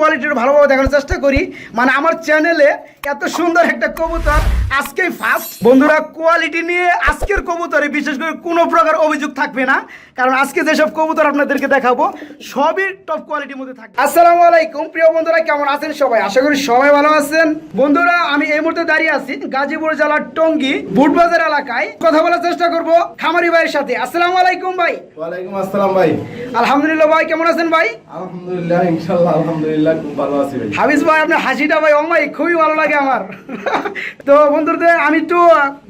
কোয়ালিটির ভালোভাবে দেখানোর চেষ্টা করি। মানে আমার চ্যানেলে এত সুন্দর একটা কবুতর আজকেই ফার্স্ট। বন্ধুরা, কোয়ালিটি নিয়ে আজকের কবুতরে বিশেষ করে কোনো প্রকার অভিযোগ থাকবে না, কারণ আজকে যেসব কবুতর আপনাদেরকে দেখাবো সবই টপ কোয়ালিটির মধ্যে থাকবে। আসসালামু আলাইকুম প্রিয় বন্ধুরা, কেমন আছেন সবাই? আশা করি সবাই ভালো আছেন। বন্ধুরা, আমি এই মুহূর্তে দাঁড়িয়ে আছি গাজীপুর জেলার টঙ্গী বুটবাজার এলাকায়। কথা বলার চেষ্টা করব খামারি ভাইয়ের সাথে। আসসালামু আলাইকুম ভাই। ওয়ালাইকুম আসসালাম ভাই। আলহামদুলিল্লাহ ভাই, কেমন আছেন ভাই? আলহামদুলিল্লাহ, ইনশাআল্লাহ আলহামদুলিল্লাহ খুব ভালো আছি ভাই। হাফিজ ভাই, আপনার হাসিটা ভাই ভাই খুবই ভালো লাগে আমার। তো বন্ধুদের আমি একটু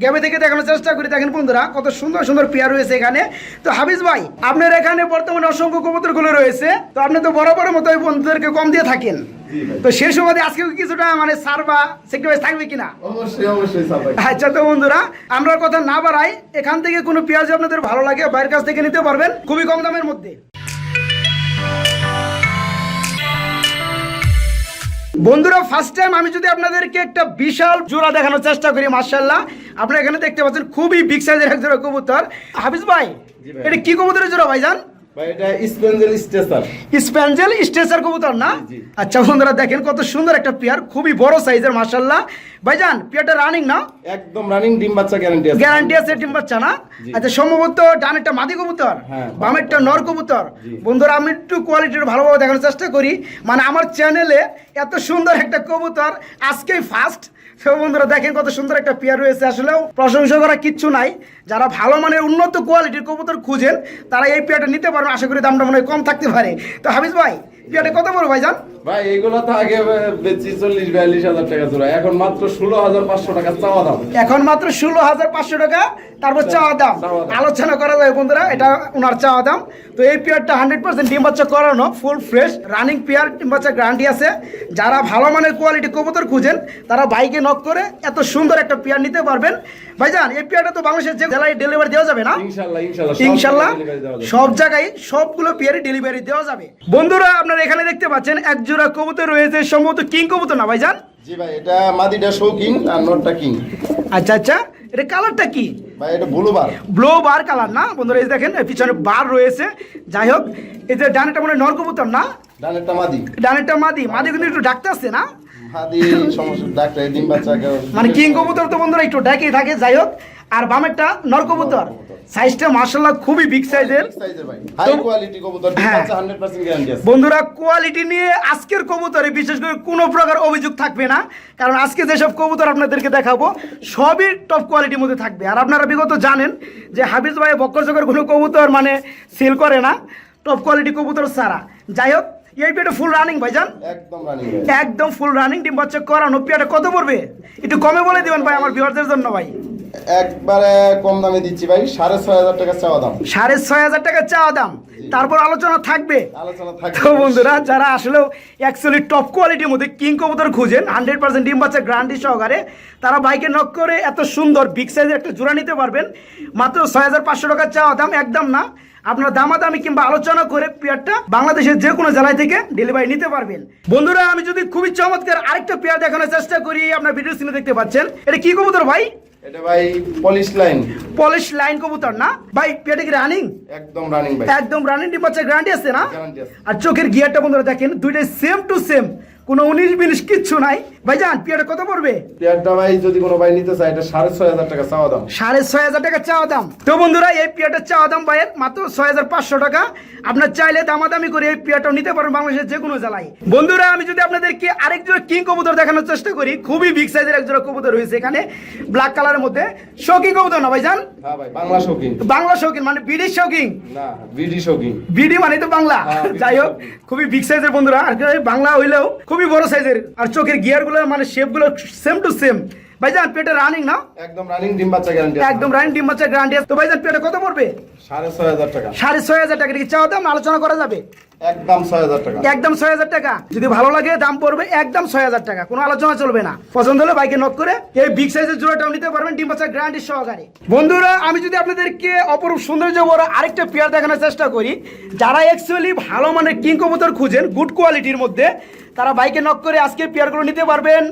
গ্যাবে থেকে দেখানোর চেষ্টা করি। দেখেন বন্ধুরা, কত সুন্দর সুন্দর পেয়ার রয়েছে এখানে। তো হাফিজ ভাই, আপনার এখানে বর্তমানে অসংখ্য কবুতরগুলো রয়েছে, তো আপনি তো বরাবর মতো ওই বন্ধুদেরকে কম দিয়ে থাকেন, তো সেই সময় আজকে কিছুটা মানে সার বা সেক্রিফাইস থাকবে কিনা? অবশ্যই অবশ্যই স্যার ভাই। আচ্ছা, তো বন্ধুরা আমরা কথা না বাড়াই, এখান থেকে কোনো পেঁয়াজ আপনাদের ভালো লাগে বাইরের কাছ থেকে নিতে পারবেন খুবই কম দামের মধ্যে। বন্ধুরা, ফার্স্ট টাইম আমি যদি আপনাদেরকে একটা বিশাল জোড়া দেখানোর চেষ্টা করি, মাশাআল্লাহ আপনারা এখানে দেখতে পাচ্ছেন খুবই বিগ সাইজের এক জোড়া কবুতর। হাফিজ ভাই, এটা কি কবুতরের জোড়া ভাইজান? ভাই এটা স্পেঞ্জেল স্টেসার। স্পেঞ্জেল স্টেসার কবুতর না? আচ্ছা বন্ধুরা, দেখেন কত সুন্দর একটা পেয়ার, খুবই বড় সাইজের মাশাআল্লাহ। ভাইজান, পেয়ারটা রানিং না? একদম রানিং, ডিম বাচ্চা গ্যারান্টি আছে। গ্যারান্টি আছে ডিম বাচ্চা না? আচ্ছা, সম্ভবত ডানেরটা মাদি কবুতর, বামেরটা নর কবুতর। বন্ধুরা, আমি একটু কোয়ালিটির ভালোভাবে দেখানোর চেষ্টা করি। মানে আমার চ্যানেলে এত সুন্দর একটা কবুতর আজকেই ফার্স্ট। তো বন্ধুরা, দেখেন কত সুন্দর একটা পেয়ার রয়েছে। আসলেও প্রশংসা করা কিচ্ছু নাই। যারা ভালো মানের উন্নত কোয়ালিটির কবুতর খুঁজেন তারা এই পেয়ারটা নিতে পারবেন। আশা করি দামটা মনে হয় কম থাকতে পারে। তো হাফিজ ভাই, পেয়ারটা কত বড় ভাইজান? ভাই এইগুলো তো আগে বেচি 40-42 হাজার টাকা জোড়া, এখন মাত্র 16,500 টাকা চাওয়া দাম। এখন মাত্র 16,500 টাকা, তারপর চাওয়া দাম আলোচনা করা যায় বন্ধুরা, এটা ওনার চাওয়া দাম। তো এই পেয়ারটা 100% ডিম বাচ্চা করানো, ফুল ফ্রেশ রানিং পেয়ার, ডিম বাচ্চা গ্যারান্টি আছে। যারা ভালো মানের কোয়ালিটি কবুতর খুঁজেন তারা বাইকে নক করে এত সুন্দর একটা পেয়ার নিতে পারবেন। ভাইজান, এই পেয়ারটা তো বাংলাদেশের যে জেলায় ডেলিভারি দেওয়া যাবে না? ইনশাআল্লাহ ইনশাআল্লাহ ইনশাআল্লাহ সব জায়গায় সবগুলো পেয়ারে ডেলিভারি দেওয়া যাবে। বন্ধুরা, আপনারা এখানে দেখতে পাচ্ছেন এক জোড়া কবুতর রয়েছে, সম্ভবত কিং কবুতর না ভাইজান? জি ভাই, এটা মাদিটা শৌকিন আর নরটা কিং। আচ্ছা আচ্ছা, এটা কালারটা কি ভাই? এটা ব্লু বার। ব্লু বার কালার না? বন্ধুরা এই দেখেন পিছনে বার রয়েছে। যাই হোক, এই যে ডানেরটা মনে হয় নর কবুতর না? ডানেরটা মাদি। ডানেরটা মাদি। মাদি কিন্তু একটু ডাকতে আসছে না? মাদি সমস্যা, ডাক্তার ডিম বাচ্চা মানে কিং কবুতর তো বন্ধুরা একটু ডাকেই থাকে। যাই হোক, আর বামেরটা নর কবুতর। সাইজটা মাশাআল্লাহ খুবই বিগ সাইজের। হাই কোয়ালিটি কবুতর, ডিম বাচ্চা 100% গ্যারান্টি আছে। বন্ধুরা, কোয়ালিটি নিয়ে আজকের কবুতরে বিশেষ করে কোনো প্রকার অভিযোগ থাকবে না, কারণ আজকে যেসব কবুতর আপনাদেরকে দেখাবো সবই টপ কোয়ালিটির মধ্যে থাকবে। আর আপনারা বিগত জানেন যে হাফিজ ভাই বক্কর চক্কর কোনো কবুতর মানে সেল করে না টপ কোয়ালিটি কবুতর ছাড়া। যাই হোক, এই পেয়ারটা ফুল রানিং ভাইজান? একদম রানিং, একদম ফুল রানিং, ডিম বাচ্চা করানো। পেয়ারটা কত পড়বে একটু কমে বলে দিবেন ভাই আমার ভিউয়ারদের জন্য ভাই। একবারে কম দামে দিচ্ছি ভাই, 6,500 টাকা চাওয়া দাম। 6,500 টাকা চাওয়া দাম, তারপর আলোচনা থাকবে। আলোচনা থাকবে। তো বন্ধুরা, যারা আসলেও অ্যাকচুয়ালি টপ কোয়ালিটির মধ্যে কিং কবুতর খুঁজেন 100% ডিম বাচ্চা গ্যারান্টি সহকারে, তারা বাইকে নক করে এত সুন্দর বিগ সাইজের একটা জোড়া নিতে পারবেন। মাত্র 6,500 টাকা চাওয়া দাম, একদম না। আপনারা দামাদামি কিংবা আলোচনা করে পেয়ারটা বাংলাদেশের যে কোনো জেলায় থেকে ডেলিভারি নিতে পারবেন। বন্ধুরা, আমি যদি খুবই চমৎকার আরেকটা পেয়ার দেখানোর চেষ্টা করি, আপনার ভিডিও স্ক্রিনে দেখতে পাচ্ছেন। এটা কি কবুতর ভাই? এটা ভাই পলিশ লাইন। পলিশ লাইন কবুতর না ভাই? পেয়ারটা কি রানিং? একদম রানিং ভাই। একদম রানিং, ডিম বাচ্চা গ্যারান্টি আছে না? গ্যারান্টি আছে। আর চোখের গিয়ারটা বন্ধুরা দেখেন, দুইটাই সেম টু সেম, কোনো 19-20 কিচ্ছু নাই। ভাইজান, পেয়ারটা কত পড়বে? পেয়ারটা ভাই যদি কোনো ভাই নিতে চায়, এটা 6,500 টাকা চাওয়া দাম। 6,500 টাকা চাওয়া দাম। তো বন্ধুরা, এই পেয়ারটার চাওয়া দাম ভাইয়ের মাত্র 6,500 টাকা। আপনার চাইলে দামাদামি করে এই পেয়ারটাও নিতে পারেন বাংলাদেশের যে কোনো জেলায়। বন্ধুরা, আমি যদি আপনাদেরকে আরেক জোড়া কিং কবুতর দেখানোর চেষ্টা করি, খুবই বিগ সাইজের এক জোড়া কবুতর রয়েছে এখানে ব্ল্যাক কালারের মধ্যে। শৌকিং কবুতর না ভাইজান? হ্যাঁ ভাই, বাংলা শৌকিন। বাংলা শৌকিন মানে বিডি শৌকিং না, বিডি শৌকিন। বিডি মানে তো বাংলা। যাই হোক, খুবই বিগ সাইজের বন্ধুরা, আর বাংলা হইলেও খুবই বড় সাইজের। আর চোখের গিয়ার গুলো মানে শেপ গুলো সেম টু সেম। ভাইজান, পেটে রানিং না? একদম রানিং, ডিম বাচ্চা গ্যারান্টি আছে। একদম রানিং, ডিম বাচ্চা গ্যারান্টি আছে। তো ভাইজান, পেটে কত পড়বে? 6,500 টাকা। 6,500 টাকা কি চাওয়া দাম? আলোচনা করা যাবে? একদম 6,000 টাকা। একদম 6,000 টাকা। যদি ভালো লাগে দাম পড়বে একদম 6,000 টাকা, কোনো আলোচনা চলবে না। পছন্দ হলে বাইকে নক করে এই বিগ সাইজের জোড়াটাও নিতে পারবেন ডিম বাচ্চা গ্যারান্টি সহকারে। বন্ধুরা, আমি যদি আপনাদেরকে অপরূপ সৌন্দর্য বড় আরেকটা পেয়ার দেখানোর চেষ্টা করি, যারা অ্যাকচুয়ালি ভালো মানের কিং কবুতর খুঁজেন গুড কোয়ালিটির মধ্যে, তারা বাইকে নক করে আজকে পেয়ারগুলো নিতে পারবেন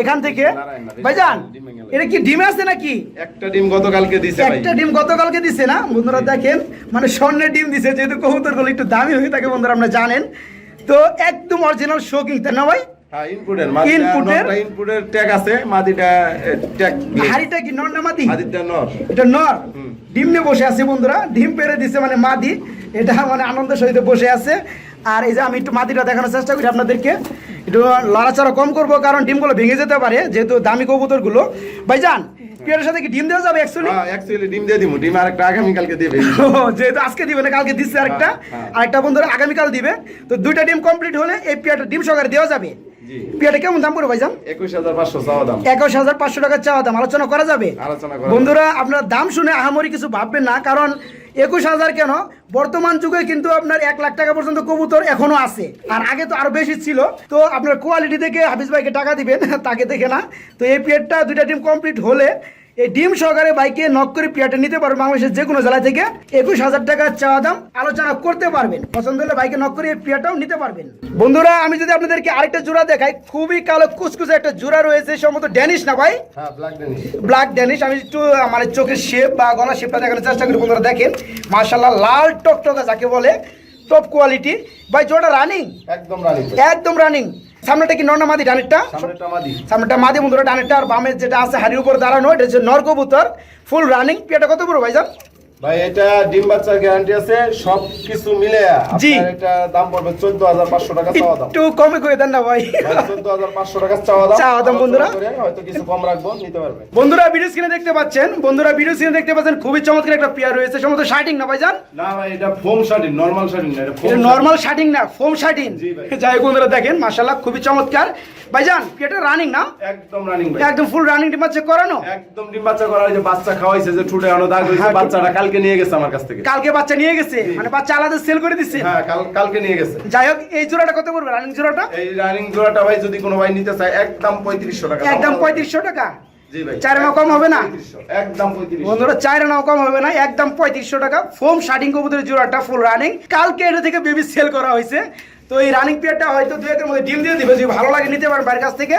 এখান থেকে। ভাইজান, এটা কি ডিমে আছে নাকি? একটা ডিম গতকালকে দিছে ভাই। একটা ডিম গতকালকে দিছে না? বন্ধুরা দেখেন, মানে স্বর্ণের ডিম দিছে, যেহেতু কবুতরগুলো একটু দামি হয়ে থাকে বন্ধুরা আপনারা জানেন। তো একদম অরিজিনাল শোকিং তাই না ভাই? হ্যাঁ ইনপুটের ট্যাগ আছে, মাদিটা ট্যাগ। হাড়িটা কি নর না মাদি? মাদিটা নর। এটা নর। ডিম নিয়ে বসে আছে বন্ধুরা, ডিম পেরে দিছে মানে মাদি, এটা মানে আনন্দের সহিত বসে আছে। আর এই যে আমি একটু মাদিটা দেখানোর চেষ্টা করি আপনাদেরকে, একটু লড়াচড়া কম করবো কারণ ডিমগুলো ভেঙে যেতে পারে যেহেতু দামি কবুতরগুলো। ভাইজান পেয়ারের সাথে কি ডিম দেওয়া যাবে অ্যাকচুয়ালি? হ্যাঁ অ্যাকচুয়ালি ডিম দিয়ে দিমু, ডিম আরেকটা আগামী কালকে দেবে। যেহেতু আজকে দিবে না কালকে দিচ্ছে আরেকটা বন্ধুরা আগামীকাল দিবে। তো দুইটা ডিম কমপ্লিট হলে এই পেয়ারটা ডিম সহকারে দেওয়া যাবে। পেয়ারটা কেমন দাম পড়বে ভাইজান? 21,500 চাওয়া দাম। 21,500 টাকা চাওয়া দাম, আলোচনা করা যাবে। বন্ধুরা আপনার দাম শুনে আহামরি কিছু ভাববেন না, কারণ 21,000 কেন, বর্তমান যুগে কিন্তু আপনার 1 লাখ টাকা পর্যন্ত কবুতর এখনো আছে, আর আগে তো আরো বেশি ছিল। তো আপনার কোয়ালিটি দেখে হাফিজ ভাইকে টাকা দিবেন, তাকে দেখে না। তো এই পেয়ারটা দুইটা ডিম কমপ্লিট হলে এই ডিম সহকারে বাইকে নক করে পেয়ারটা নিতে পারবেন বাংলাদেশের যে কোনো জেলা থেকে। 21,000 টাকা চাওয়া দাম, আলোচনা করতে পারবেন, পছন্দ হলে বাইকে নক করে এই পেয়ারটাও নিতে পারবেন। বন্ধুরা আমি যদি আপনাদেরকে আরেকটা জোড়া দেখাই, খুবই কালো কুচকুচে একটা জোড়া রয়েছে, সম্ভবত ড্যানিশ না ভাই? হ্যাঁ ব্ল্যাক ড্যানিশ। Black Danish. আমি একটু মানে চোখের শেপ বা গলার শেপটা দেখানোর চেষ্টা করি। বন্ধুরা দেখেন মাশাআল্লাহ, লাল টকটকা যাকে বলে, টপ কোয়ালিটি। ভাই জোড়া রানিং? একদম রানিং, একদম রানিং। সামনেটা কি নর না মাদি? ডানেরটা সামনেটা মাদি বন্ধুরা, ডানেরটা। আর বামের যেটা আছে হাড়ির উপর দাঁড়ানো, এটা হচ্ছে নর কবুতর, ফুল রানিং। পেয়ারটা কত বড় ভাইজান? ভাই এটা ডিম বাচ্চার গ্যারান্টি আছে, সব কিছু মিলে আপনার এটা দাম পড়বে 14,500 টাকা চাওয়া দাম। একটু কমে করে দেন না ভাই? 14,500 টাকা চাওয়া দাম বন্ধুরা, হয়তো কিছু কম রাখবো, নিতে পারবে। বন্ধুরা ভিডিও স্ক্রিনে দেখতে পাচ্ছেন, খুবই চমৎকার একটা পেয়ার রয়েছে, সম্ভবত শার্টিং না ভাইজান? না ভাই এটা ফোম শার্টিং, নরমাল শার্টিং না, এটা নরমাল শার্টিং না, ফোম শার্টিং। যাই হোক বন্ধুরা দেখেন মাশাআল্লাহ খুবই চমৎকার। ভাইজান পেয়ারটা রানিং না? একদম রানিং ভাই, একদম ফুল রানিং। ডিম বাচ্চা করানো? একদম ডিম বাচ্চা করা, যে বাচ্চা খাওয়াইছে, যে ঠুটে আনো দাগ হইছে, বাচ্চাটা কালকে নিয়ে গেছে আমার কাছ থেকে। কালকে বাচ্চা নিয়ে গেছে, মানে বাচ্চা আলাদা সেল করে দিচ্ছে? হ্যাঁ কালকে নিয়ে গেছে। যাই হোক এই জোড়াটা কত পড়বে রানিং জোড়াটা? এই রানিং জোড়াটা ভাই যদি কোনো ভাই নিতে চায় একদম 3500 টাকা। একদম 3500 টাকা? জি ভাই। 4 আনা কম হবে না? একদম 3500 বন্ধুরা, 4 আনাও কম হবে না, একদম 3500 টাকা। ফোম শার্টিং কবুতরের জোড়াটা ফুল রানিং, কালকে এটা থেকে বেবি সেল করা হয়েছে। তো এই রানিং পেয়ারটা হয়তো 2 এর মধ্যে ডিম দিয়ে দিবে, যদি ভালো লাগে নিতে পারেন বাইরের কাছ থেকে,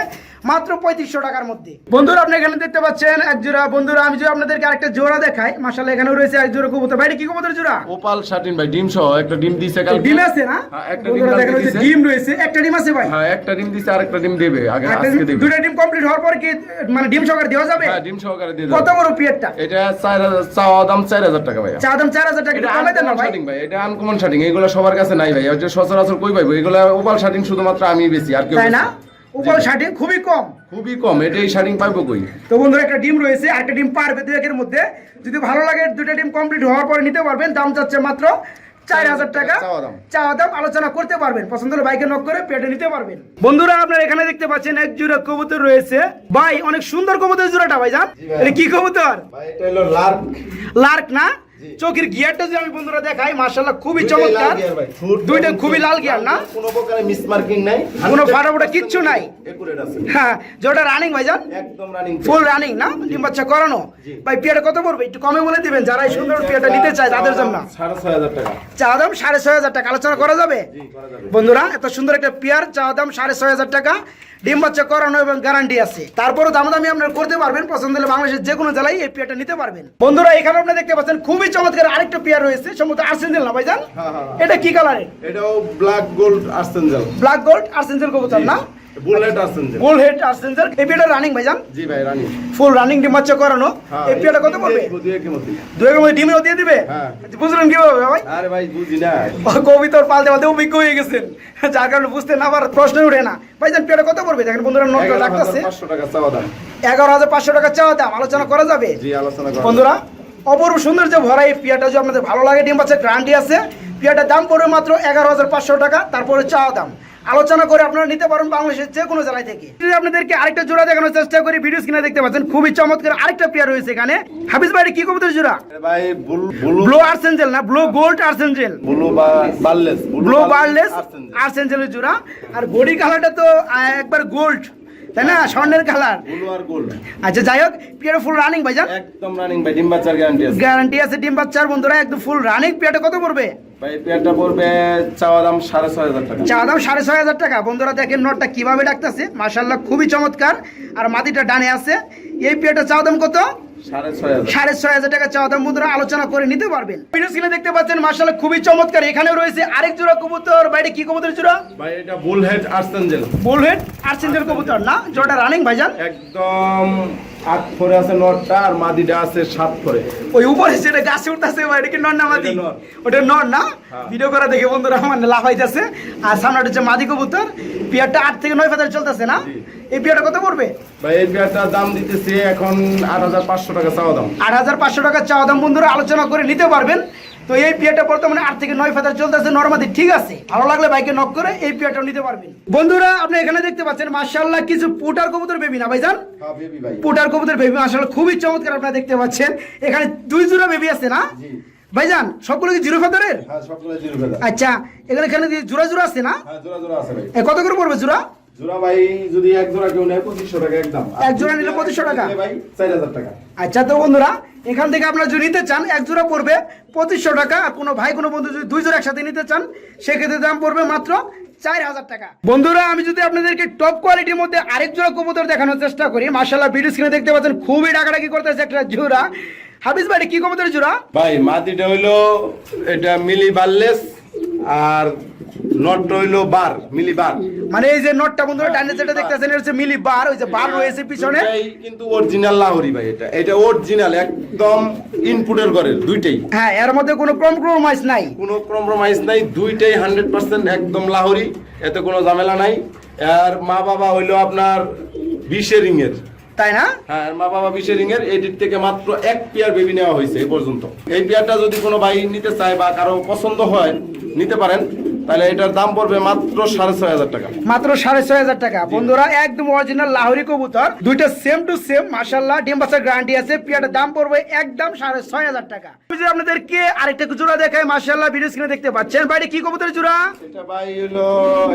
মাত্র 3500 টাকার মধ্যে। বন্ধুরা আপনি এখানে দেখতে পাচ্ছেন এক জোড়া। বন্ধুরা আমি যদি আপনাদেরকে আরেকটা জোড়া দেখাই, মাশাআল্লাহ এখানেও রয়েছে এক জোড়া কবুতর। ভাই কি কবুতর জোড়া? ওপাল শার্টিন ভাই, ডিম সহ একটা ডিম দিছে কালকে। ডিম আছে না? হ্যাঁ একটা ডিম বন্ধুরা দেখেন দিছে, ডিম রয়েছে, একটা ডিম আছে ভাই? হ্যাঁ একটা ডিম দিছে, আরেকটা ডিম দেবে আজকে দেবে। দুটো ডিম কমপ্লিট হওয়ার পর কি মানে ডিম সহকারে দেওয়া যাবে? হ্যাঁ ডিম সহকারে দিয়ে দেব। কত বড় পেয়ারটা? এটা 4000 চাওয়া দাম, 4000 টাকা ভাই। চাওয়া দাম 4000 টাকা। এটা কমে দেন না ভাই? ভাই এটা আনকমন শার্টিং, এগুলো সবার কাছে নাই ভাই, এটা সচরাচর কই পাইবো? এগুলো ওপাল শার্টিং শুধুমাত্র আমি বেশি, আর কেউ তাই না? ওপাল শার্টিং খুবই কম, খুবই কম, এটা এই শার্টিং পাইবো কই? তো বন্ধুরা একটা ডিম রয়েছে, আর একটা ডিম পারবে 2 এর মধ্যে। যদি ভালো লাগে দুটো ডিম কমপ্লিট হওয়ার পরে নিতে পারবেন। দাম যাচ্ছে মাত্র 4000 টাকা চাওয়া দাম, আলোচনা করতে পারবেন, পছন্দ হলে বাইকে নক করে পেটে নিতে পারবেন। বন্ধুরা আপনারা এখানে দেখতে পাচ্ছেন এক জোড়া কবুতর রয়েছে। ভাই অনেক সুন্দর কবুতর জোড়াটা ভাইজান। এটা কি কবুতর? ভাই এটা হলো লার্ক। লার্ক না? চোখের গিয়ারটা যদি আমি বন্ধুরা দেখাই, মাশাআল্লাহ খুবই চমৎকার। দুইটা খুবই লাল গিয়ার না? কোনো প্রকারে মিস মার্কিং নাই, কোনো ফাটাফাটা কিচ্ছু নাই। একুরেট আছে। হ্যাঁ যেটা রানিং ভাইজান? একদম রানিং, ফুল রানিং না? ডিম বাচ্চা করানো? ভাই পেয়ারটা কত পড়বে একটু কমে বলে দিবেন, যারা এই সুন্দর পেয়ারটা নিতে চায় তাদের জন্য। 6500 টাকা চাওয়া দাম, 6500 টাকা, আলোচনা করা যাবে? জি করা যাবে। বন্ধুরা এত সুন্দর একটা পেয়ার, চাওয়া দাম 6500 টাকা, ডিম বাচ্চা করানো এবং গ্যারান্টি আছে। তারপরে দামাদামি আপনারা করতে পারবেন, পছন্দ হলে বাংলাদেশের যে কোনো জেলায় এই পেয়ারটা নিতে পারবেন। বন্ধুরা এখানে আপনারা দেখতে পাচ্ছেন খুবই চমৎকার আরেকটা পেয়ার রয়েছে, সম্ভবত আর্সেঞ্জেল না ভাইজান? এটা কি কালারের? এটাও ব্ল্যাক গোল্ড আর্সেঞ্জেল। ব্ল্যাক গোল্ড আর্সেঞ্জেল কবুতর না? বুলহেড আর্সেঞ্জেল। বুলহেড আর্সেঞ্জেল। এই পেয়ারটা রানিং ভাইজান? জি ভাই রানিং, ফুল রানিং, ডিম বাচ্চা করানো। এই পেয়ারটা কত পড়বে? 2 এর মধ্যে। 2 এর মধ্যে ডিমও দিয়ে দিবে? হ্যাঁ। বুঝলেন কিভাবে ভাই? আরে ভাই বুঝি না, কবিতর পালতে পালতে অভিজ্ঞ হয়ে গেছেন, যার কারণে বুঝতে না পারার প্রশ্ন উঠে না। ভাইজান পেয়ারটা কত পড়বে? দেখেন বন্ধুরা নোটটা রাখতেছে, 500 টাকা চাওয়া দাম। 11500 টাকা চাওয়া দাম, আলোচনা করা যাবে? জি আলোচনা করা। বন্ধুরা অপরূপ সুন্দর যে ভরা এই পেয়ারটা যদি আপনাদের ভালো লাগে, ডিম বাচ্চার গ্যারান্টি আছে। পেয়ারটার দাম পড়বে মাত্র 11500 টাকা, তারপরে চাওয়া দাম, আলোচনা করে আপনারা নিতে পারেন বাংলাদেশের যে কোনো জেলায় থেকে। যদি আপনাদেরকে আরেকটা জোড়া দেখানোর চেষ্টা করি, ভিডিও স্ক্রিনে দেখতে পাচ্ছেন খুবই চমৎকার আরেকটা পেয়ার রয়েছে এখানে। হাফিজ ভাই কি কবুতর জোড়া? ভাই ব্লু আর্সেঞ্জেল না? Blue gold আর্সেঞ্জেল। ব্লু বারলেস, ব্লু বারলেস আর্সেঞ্জেলের জোড়া। আর বডি কালারটা তো একবার গোল্ড, তাই না? স্বর্ণের কালার, ব্লু আর গোল্ড। আচ্ছা যাই হোক পেয়ারটা ফুল রানিং ভাইজান? একদম রানিং ভাই, ডিম বাচ্চার গ্যারান্টি আছে। গ্যারান্টি আছে ডিম বাচ্চার। বন্ধুরা একদম ফুল রানিং। পেয়ারটা কত পড়বে? ভাই পেয়ারটা পড়বে চাওয়া দাম 6500 টাকা। চাওয়া দাম 6500 টাকা। বন্ধুরা দেখেন নটটা কিভাবে ডাকতেছে, মাশাআল্লাহ খুবই চমৎকার। আর মাটিটা ডানে আছে। এই পেয়ারটা চাওয়া দাম কত? 6,500 টাকা চাওয়া দাম। বন্ধুরা আলোচনা করে নিতে পারবেন। ভিডিও স্ক্রিনে দেখতে পাচ্ছেন মাশাআল্লাহ খুবই চমৎকার। এখানেও রয়েছে আরেক জোড়া কবুতর। বাইরে কি কবুতর জোড়া? ভাই এটা বুলহেড আর্সেঞ্জেল। বুলহেড আর্সেঞ্জেল কবুতর না? জোড়াটা রানিং ভাইজান? একদম 8 ফরে আছে নরটা, আর মাদিটা আছে 7 ফরে। ওই উপরে যেটা গাছে উঠতেছে ভাই এটা কি নর না মাদি? এটা নর। ওটা নর না? হ্যাঁ। ভিডিও করে দেখে বন্ধুরা মানে লাভ হইতাছে। আর সামনে হচ্ছে মাদি কবুতর। পেয়ারটা 8 থেকে 9 ফেদার চলতেছে না? জি। এই পেয়ারটা কত পড়বে? ভাই এই পেয়ারটার দাম দিতেছি এখন 8,500 টাকা চাওয়া দাম। 8,500 টাকা চাওয়া দাম। বন্ধুরা আলোচনা করে নিতে পারবেন। তো এই পেয়ারটা বর্তমানে 8 থেকে 9 ফেদার চলতেছে নরমাদি, ঠিক আছে? ভালো লাগলে বাইকে নক করে এই পেয়ারটাও নিতে পারবেন। বন্ধুরা আপনি এখানে দেখতে পাচ্ছেন মাশাআল্লাহ কিছু পুটার কবুতর বেবি না ভাইজান? হ্যাঁ বেবি ভাই। পুটার কবুতর বেবি মাশাআল্লাহ খুবই চমৎকার। আপনারা দেখতে পাচ্ছেন এখানে 2 জোড়া বেবি আছে না জি। ভাইজান? সবগুলো কি জিরো ফেদারের? হ্যাঁ সবগুলো জিরো ফেদার। আচ্ছা এখানে এখানে জোড়া জোড়া আছে না? হ্যাঁ জোড়া জোড়া আছে ভাই। কত করে পড়বে জোড়া? জোড়া ভাই যদি এক জোড়া কেউ নেয় 2500 টাকা একদম। এক জোড়া নিলে 2500 টাকা? ভাই 4000 টাকা। আচ্ছা তো বন্ধুরা এখান থেকে আপনারা যদি নিতে চান এক জোড়া পড়বে 2500 টাকা। আর কোনো ভাই কোনো বন্ধু যদি 2 জোড়া একসাথে নিতে চান সেক্ষেত্রে দাম পড়বে মাত্র 4,000 টাকা। বন্ধুরা আমি যদি আপনাদেরকে টপ কোয়ালিটির মধ্যে আরেক জোড়া কবুতর দেখানোর চেষ্টা করি, মাশাআল্লাহ ভিডিও স্ক্রিনে দেখতে পাচ্ছেন খুবই ডাকাডাকি করতেছে একটা জোড়া। হাফিজ ভাই কি কবুতরের জোড়া? ভাই মাদিটা হইলো এটা মিলি বারলেস, আর নটটা হইলো বার মিলি বার। মানে এই যে নটটা বন্ধুরা ডাইনে যেটা দেখতেছেন এটা হচ্ছে মিলি বার, ওই যে বার রয়েছে পিছনে। দুইটাই কিন্তু অরিজিনাল লাহোরি ভাই। এটা অরিজিনাল একদম ইনপুটের ঘরের দুইটাই। হ্যাঁ এর মধ্যে কোনো কম্প্রোমাইজ নাই। কোনো কম্প্রোমাইজ নাই, দুইটাই 100% একদম লাহোরি, এতে কোনো ঝামেলা নাই। আর মা বাবা হইলো আপনার 20 রিং এর, তাই না? হ্যাঁ মা বাবা 20 রিং এর। এটির থেকে মাত্র এক পেয়ার বেবি নেওয়া হয়েছে এই পর্যন্ত। এই পেয়ারটা যদি কোনো ভাই নিতে চায় বা কারো পছন্দ হয় নিতে পারেন, তাহলে এটার দাম পড়বে মাত্র 6,500 টাকা। মাত্র 6,500 টাকা। বন্ধুরা একদম অরিজিনাল লাহোরি কবুতর, দুইটা সেম টু সেম মাশাআল্লাহ, ডিম বাচ্চার গ্যারান্টি আছে। পেয়ারটার দাম পড়বে একদম 6,500 টাকা। আমি যদি আপনাদেরকে আরেকটা জোড়া দেখাই, মাশাআল্লাহ ভিডিও স্ক্রিনে দেখতে পাচ্ছেন। বাইরে কি কবুতরের জোড়া? এটা ভাই হলো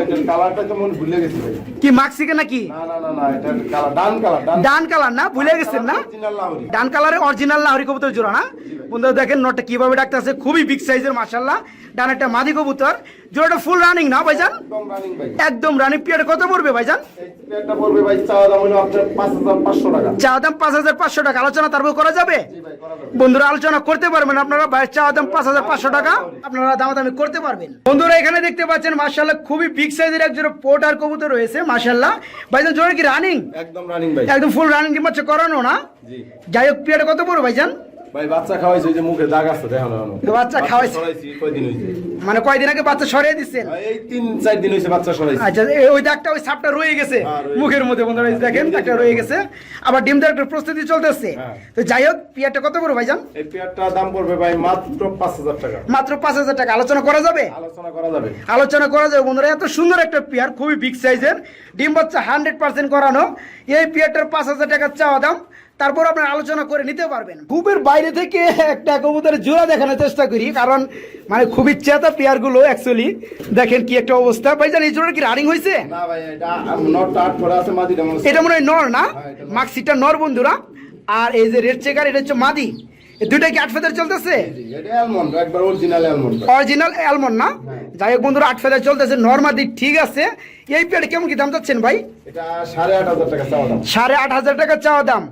এটার কালারটা তো মনে ভুলে গেছি ভাই। কি মাক্সিকে নাকি? না না না না, এটার কালার ডান কালার। ডান কালার না? ভুলে গেছেন না? অরিজিনাল লাহোরি। ডান কালারে অরিজিনাল লাহোরি কবুতর জোড়া না? বন্ধুরা দেখেন নটটা কিভাবে ডাকতে আছে, খুবই বিগ সাইজের মাশাআল্লাহ। ডান একটা মাদি কবুতর, জোড়াটা ফুল রানিং না ভাইজান? একদম রানিং ভাই। একদম রানিং। পেয়ারটা কত পড়বে ভাইজান? এই পেয়ারটা পড়বে ভাই চাওয়া দাম হলো আপনার 5,500 টাকা। চাওয়া দাম 5,500 টাকা। আলোচনা তারপর করা যাবে? জি ভাই করা যাবে। বন্ধুরা আলোচনা করতে পারবেন আপনারা। ভাই চাওয়া দাম 5,500 টাকা, আপনারা দামাদামি করতে পারবেন। বন্ধুরা এখানে দেখতে পাচ্ছেন মাশাআল্লাহ খুবই বিগ সাইজের এক জোড়া পোটার কবুতর রয়েছে মাশাআল্লাহ। ভাইজান জোড়া কি রানিং? একদম রানিং ভাই। একদম ফুল রানিং, ডিম বাচ্চা করানো না? জি যাই হোক পেয়ারটা কত পড়বে ভাইজান? ভাই বাচ্চা খাওয়াইছে, ওই যে মুখে দাগ আছে দেখো না। বাচ্চা খাওয়াইছে? সরাইছি কয়দিন হইছে? মানে কয়দিন আগে বাচ্চা সরিয়ে দিচ্ছেন? এই 3-4 দিন হইছে বাচ্চা সরাইছি। আচ্ছা ওই দাগটা ওই সাপটা রয়ে গেছে হ্যাঁ, রয়ে মুখের মধ্যে। বন্ধুরা এই দেখেন দাগটা রয়ে গেছে। আবার ডিম দেওয়ার একটা প্রস্তুতি চলতেছে। হ্যাঁ। তো যাই হোক পেয়ারটা কত পড়বে ভাইজান? এই পেয়ারটার দাম পড়বে ভাই মাত্র 5,000 টাকা। মাত্র 5,000 টাকা। আলোচনা করা যাবে? আলোচনা করা যাবে। আলোচনা করা যাবে। বন্ধুরা এত সুন্দর একটা পেয়ার, খুবই বিগ সাইজের, ডিম বাচ্চা 100% করানো। এই পেয়ারটার 5,000 টাকা চাওয়া দাম। তারপর আপনারা আলোচনা করে নিতে পারবেন। খুবের বাইরে থেকে একটা কবুতরের জোড়া দেখানোর চেষ্টা করি, কারণ মানে খুবই চেতা পেয়ার গুলো অ্যাকচুয়ালি। দেখেন কি একটা অবস্থা। ভাইজান এই জোড়া কি রানিং হয়েছে? না ভাই এটা নটটা 8 ফরে আছে, মাদিটা মনে এটা মনে হয় নর না? হ্যাঁ, এটা নর। মাক্সিটা নর বন্ধুরা। আর এই যে রেড চেকার এটা হচ্ছে মাদি। এই দুইটা কি 8 ফেদার চলতেছে? এটা অ্যালমন্ড, একবার অরিজিনাল অ্যালমন্ড। অরিজিনাল অ্যালমন্ড না? যাই হোক বন্ধুরা 8 ফেদার চলতেছে, নরমাদি ঠিক আছে। এই পেয়ারে কেমন কি দাম চাচ্ছেন ভাই? এটা 8,500 টাকা চাওয়া দাম। 8,500 টাকা চাওয়া দাম।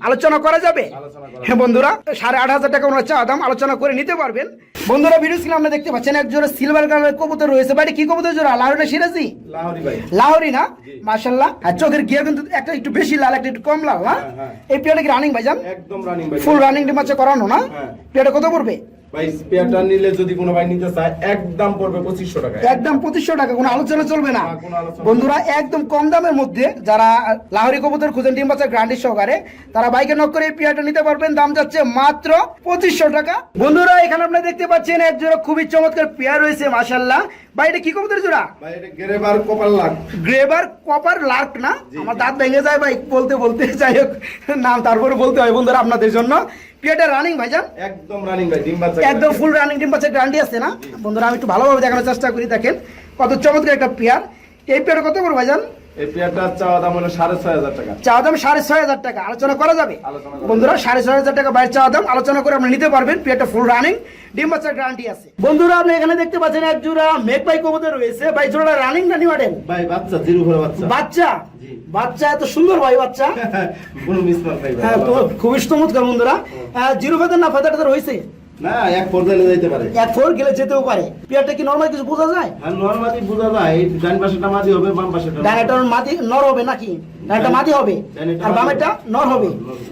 আলোচনা করা যাবে? আলোচনা করা হ্যাঁ বন্ধুরা 8,500 টাকা ওনার চাওয়া দাম, আলোচনা করে নিতে পারবেন। বন্ধুরা ভিডিও স্ক্রিনে আপনারা দেখতে পাচ্ছেন এক জোড়া সিলভার কালারের কবুতর রয়েছে। ভাই কি কবুতর জোড়া? লাহোরি না সিরাজি? লাহোরি ভাই। লাহোরি না? মাশাআল্লাহ। আর চোখের গিয়া কিন্তু একটা একটু বেশি লাল, একটা একটু কম লাল না? হ্যাঁ। এই পেয়ারটা কি রানিং ভাইজান? একদম রানিং ভাই। ফুল রানিং ডিম বাচ্চা করানো না? হ্যাঁ। পেয়ারটা কত পড়বে? ভাই পেয়ারটা নিলে যদি কোনো ভাই নিতে চায় একদম পড়বে 2500 টাকা। একদম 2500 টাকা, কোনো আলোচনা চলবে না। না, কোনো আলোচনা বন্ধুরা একদম কম দামের মধ্যে যারা লাহোরি কবুতর খুঁজেন ডিম বাচ্চার গ্যারান্টি সহকারে, তারা বাইকে নক করে এই পেয়ারটা নিতে পারবেন। দাম যাচ্ছে মাত্র 2500 টাকা। বন্ধুরা এখানে আপনারা দেখতে পাচ্ছেন এক জোড়া খুবই চমৎকার পেয়ার রয়েছে মাশাআল্লাহ। ভাই এটা কি কবুতর জোড়া? ভাই এটা গ্রেবার কপার লাগ। গ্রেবার কপার লার্ক না? আমার দাঁত ভেঙে যায় ভাই বলতে বলতে। যাই হোক নাম তারপরে বলতে হয় বন্ধুরা আপনাদের জন্য। পেয়ারটা রানিং ভাইজান? একদম রানিং ভাই, ডিম বাচ্চা একদম ফুল রানিং ডিম বাচ্চা গ্যারান্টি আছে না? বন্ধুরা আমি একটু ভালোভাবে দেখানোর চেষ্টা করি। দেখেন কত চমৎকার একটা পেয়ার। এই পেয়ার কত করে ভাইজান? এই পেয়ারটার চাওয়া দাম হলো 6,500 টাকা। চাওয়া দাম 6,500 টাকা, আলোচনা করা যাবে। আলোচনা করা বন্ধুরা 6,500 টাকা বাইরের চাওয়া দাম, আলোচনা করে আপনি নিতে পারবেন। পেয়ারটা ফুল রানিং, ডিম বাচ্চার গ্যারান্টি আছে। বন্ধুরা আপনি এখানে দেখতে পাচ্ছেন এক জোড়া মেঘপাই কবুতর রয়েছে ভাই। জোড়াটা রানিং না নিউ মডেল? ভাই বাচ্চা, জিরো ভরা বাচ্চা। বাচ্চা, জি। বাচ্চা এত সুন্দর ভাই বাচ্চা। কোনো মিসমার্ক নাই ভাই। হ্যাঁ তো খুবই চমৎকার বন্ধুরা। জিরো ফেদার না ফেদার ফেদার হয়েছে? না, এক পর্যায়ে যাইতে পারে। এক ফোর গেলে যেতেও পারে। পেয়ারটা কি নরমাল কিছু বোঝা যায়? আর নরমালি বোঝা যায়, এই ডান পাশেটা মাঝি হবে, বাম পাশেটা ডানেটার মাটি নর হবে নাকি? ডানেটা মাটি হবে আর বামেরটা নর হবে।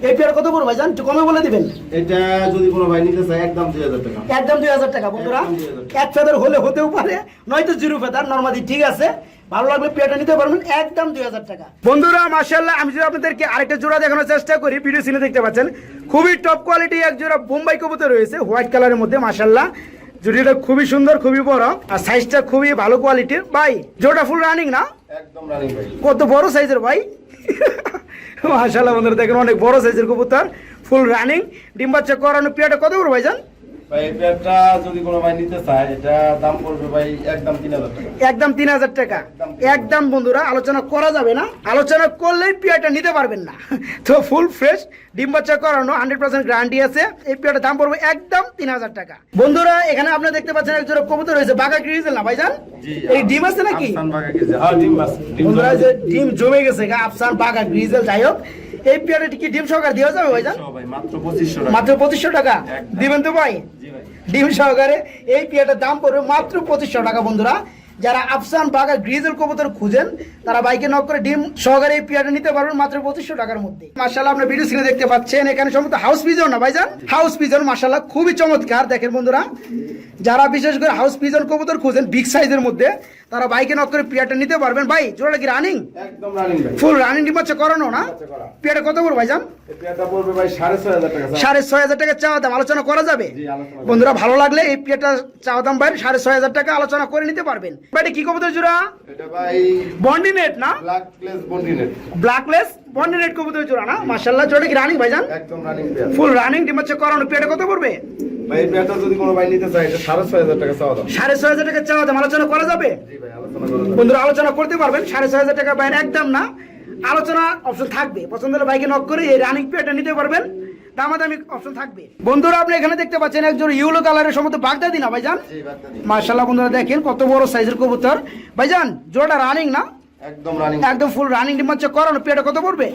এই পেয়ার কত করে ভাই জান? একটু কমে বলে দিবেন। এটা যদি কোনো ভাই নিতে চায় একদম 2000 টাকা। একদম 2000 টাকা বন্ধুরা। একদম 2000 এক ফেদার হলে হতেও পারে, নয়তো জিরো ফেদার নরমালি। ঠিক আছে, ভালো লাগলে পেয়ারটা নিতে পারবেন একদম 2000 টাকা। বন্ধুরা মাশাআল্লাহ, আমি যদি আপনাদেরকে আরেকটা জোড়া দেখানোর চেষ্টা করি, ভিডিও সিনে দেখতে পাচ্ছেন খুবই টপ কোয়ালিটি এক জোড়া বোম্বাই কবুতর রয়েছে হোয়াইট কালারের মধ্যে। মাশাআল্লাহ জোড়াটা খুবই সুন্দর, খুবই বড় আর সাইজটা খুবই ভালো কোয়ালিটির। ভাই জোড়া ফুল রানিং না? একদম রানিং ভাই। কত বড় সাইজের ভাই! মাশাআল্লাহ বন্ধুরা দেখেন অনেক বড় সাইজের কবুতর, ফুল রানিং, ডিম বাচ্চা করানো। পেয়ারটা কত করে ভাইজান? ভাই এই পেয়ারটা যদি কোনো ভাই নিতে চায় এটা দাম পড়বে ভাই একদম 3000 টাকা। একদম 3000 টাকা। একদম বন্ধুরা, আলোচনা করা যাবে না, আলোচনা করলেই পেয়ারটা নিতে পারবেন না। তো ফুল ফ্রেশ ডিম বাচ্চা করানো, 100% গ্যারান্টি আছে। এই পেয়ারটার দাম পড়বে একদম 3000 টাকা। বন্ধুরা এখানে আপনারা দেখতে পাচ্ছেন এক জোড়া কবুতর রয়েছে, বাঘা গ্রিজেল না ভাইজান? এই ডিম আছে নাকি? আফসান বাঘা গ্রিজেল। হ্যাঁ ডিম আছে। বন্ধুরা যে ডিম জমে গেছে গা, আফসান বাঘা গ্রিজেল। যাই হোক, এই পেয়ারটা কি ডিম সহকারে দেওয়া যাবে ভাইজান? ভাই মাত্র 2500 টাকা। মাত্র 2500 টাকা দিবেন তো ভাই? জি ভাই। ডিম সহকারে এই পেয়ারটার দাম পড়বে মাত্র 2500 টাকা। বন্ধুরা যারা আফসান বাঘা গ্রিজেল কবুতর খুঁজেন তারা বাইকে নক করে ডিম সহকারে এই পেয়ারটা নিতে পারবেন মাত্র 2500 টাকার মধ্যে। মাশাআল্লাহ আপনার ভিডিও স্ক্রিনে দেখতে পাচ্ছেন এখানে সম্ভবত হাউস পিজন না ভাইজান? হাউস পিজন মাশাআল্লাহ খুবই চমৎকার। দেখেন বন্ধুরা, যারা বিশেষ করে হাউস পিজন কবুতর খুঁজেন বিগ সাইজের মধ্যে তারা বাইকে নক করে পেয়ারটা নিতে পারবেন। ভাই জোড়াটা কি রানিং? একদম রানিং ভাই। ফুল রানিং ডিম বাচ্চা করানো না? পেয়ারটা কত করে ভাইজান? এই পেয়ারটা পড়বে ভাই 6500 টাকা। 6500 টাকা চাওয়া দাম, আলোচনা করা যাবে। জি আলোচনা। বন্ধুরা ভালো লাগলে এই পেয়ারটা চাওয়া দাম ভাই 6500 টাকা, আলোচনা করে নিতে পারবেন। ভাই কি কবুতর জোড়া? এটা ভাই বন্ডিনেট না? ব্ল্যাকলেস বন্ডিনেট। ব্ল্যাকলেস বন্ডিনেট কবুতর জোড়া না? মাশাআল্লাহ জোড়া কি রানিং ভাইজান? একদম রানিং পেয়ার। ফুল রানিং ডিম বাচ্চা করানো। পেয়ারটা কত পড়বে ভাই এই পেয়ারটা যদি কোনো ভাই নিতে চায় এটা 6500 টাকা চাওয়া দাম। 6500 টাকা চাওয়া দাম, আলোচনা করা যাবে। জি ভাই আলোচনা করা যাবে। বন্ধুরা আলোচনা করতে পারবেন। 6500 টাকা বাইরে একদম না, আলোচনা অপশন থাকবে। পছন্দ হলে বাইকে নক করে এই রানিং পেয়ারটা নিতে পারবেন, দামাদামি অপশন থাকবে। বন্ধুরা আপনি এখানে দেখতে পাচ্ছেন একজন ইয়েলো কালারের সম্ভবত বাগদাদি না ভাইজান? জি বাগদাদি। মাশাআল্লাহ বন্ধুরা দেখেন কত বড় সাইজের কবুতর। ভাইজান জোড়াটা রানিং না? একদম রানিং। একদম ফুল রানিং ডিম বাচ্চা করানো। পেয়ারটা কত পড়বে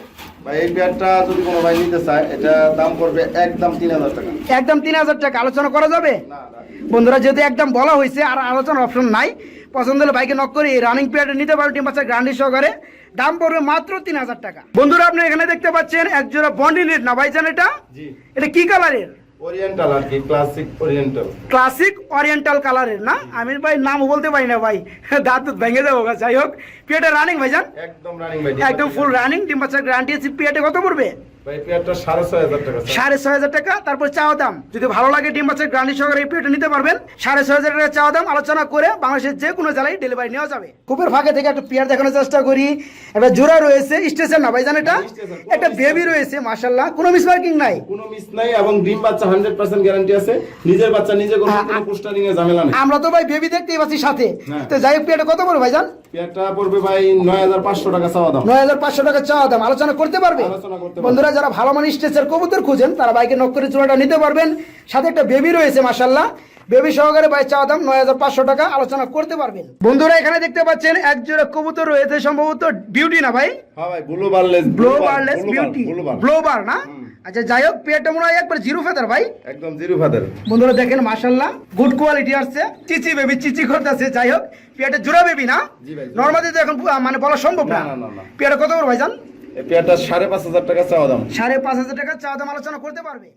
ভাই এই পেয়ারটা যদি কোনো ভাই নিতে চায় এটা দাম পড়বে একদম 3000 টাকা। একদম 3000 টাকা, আলোচনা করা যাবে। না না। বন্ধুরা যেহেতু একদম বলা হয়েছে আর আলোচনার অপশন নাই, পছন্দ হলে বাইকে নক করে এই রানিং পেয়ারটা নিতে পারবেন ডিম বাচ্চা গ্যারান্টি সহকারে। দাম পড়বে মাত্র 3000 টাকা। বন্ধুরা আপনি এখানে দেখতে পাচ্ছেন এক জোড়া বন্ডিনেট না ভাইজান? এটা জি এটা কি কালারের? ওরিয়েন্টাল আর কি, ক্লাসিক ওরিয়েন্টাল। ক্লাসিক ওরিয়েন্টাল কালারের না? আমি ভাই নাম বলতে পারি না ভাই, দাঁত ভেঙে যাবো। যাই হোক, পেয়ারটা রানিং ভাইজান? একদম রানিং ভাই। একদম ফুল রানিং ডিম বাচ্চা গ্যারান্টি আছে। পেয়ারটা কত পড়বে ভাই পেয়ারটা 6500 টাকা। 6500 টাকা। তারপর চাওয়া দাম যদি ভালো লাগে ডিম বাচ্চার গ্যারান্টি সহকারে এই পেয়ারটা নিতে পারবেন 6500 টাকা চাওয়া দাম, আলোচনা করে বাংলাদেশের যে কোনো জেলায় ডেলিভারি নেওয়া যাবে। কূপের ফাঁকে থেকে একটা পেয়ার দেখানোর চেষ্টা করি। এবার জোড়া রয়েছে স্টেশন না ভাইজান? এটা একটা বেবি রয়েছে মাশাআল্লাহ, কোনো মিসমার্কিং নাই, কোনো মিস নাই এবং ডিম বাচ্চা 100% গ্যারান্টি আছে। নিজের বাচ্চা নিজে করবে, কোনো পোস্টারিং এ ঝামেলা নেই। আমরা তো ভাই বেবি দেখতেই পাচ্ছি সাথে। হ্যাঁ। তো যাই হোক, পেয়ারটা কত পড়বে ভাইজান? পেয়ারটা পড়বে ভাই 9500 টাকা চাওয়া দাম। 9500 টাকা চাওয়া দাম, আলোচনা করতে পারবে। আলোচনা করতে পারবে। বন্ধুরা যারা ভালো মানের স্টেজের কবুতর খুঁজেন তারা বাইকে নক করে জোড়াটা নিতে পারবেন। সাথে একটা বেবি রয়েছে মাশাআল্লাহ, বেবি সহকারে ভাই চাওয়া দাম 9500 টাকা, আলোচনা করতে পারবেন। বন্ধুরা এখানে দেখতে পাচ্ছেন এক জোড়া কবুতর রয়েছে সম্ভবত বিউটি না ভাই? হ্যাঁ ভাই ব্লু বারলেস। ব্লো বারলেস বিউটি, ব্লো বার না? আচ্ছা যাই হোক, পেয়ারটা মনে হয় একবার জিরো ফেদার ভাই। একদম জিরো ফাদার। বন্ধুরা দেখেন মাশাআল্লাহ গুড কোয়ালিটি আসছে, চিচি বেবি চিচি করতেছে। যাই হোক, পেয়ারটা জোড়া বেবি না? জি ভাই। নরমালি তো এখন মানে বলা সম্ভব না। না, না, না। পেয়ারটা কত করে ভাইজান? এই পেয়ারটা 5500 টাকা চাওয়া দাম। 5500 টাকা চাওয়া দাম, আলোচনা করতে পারবে।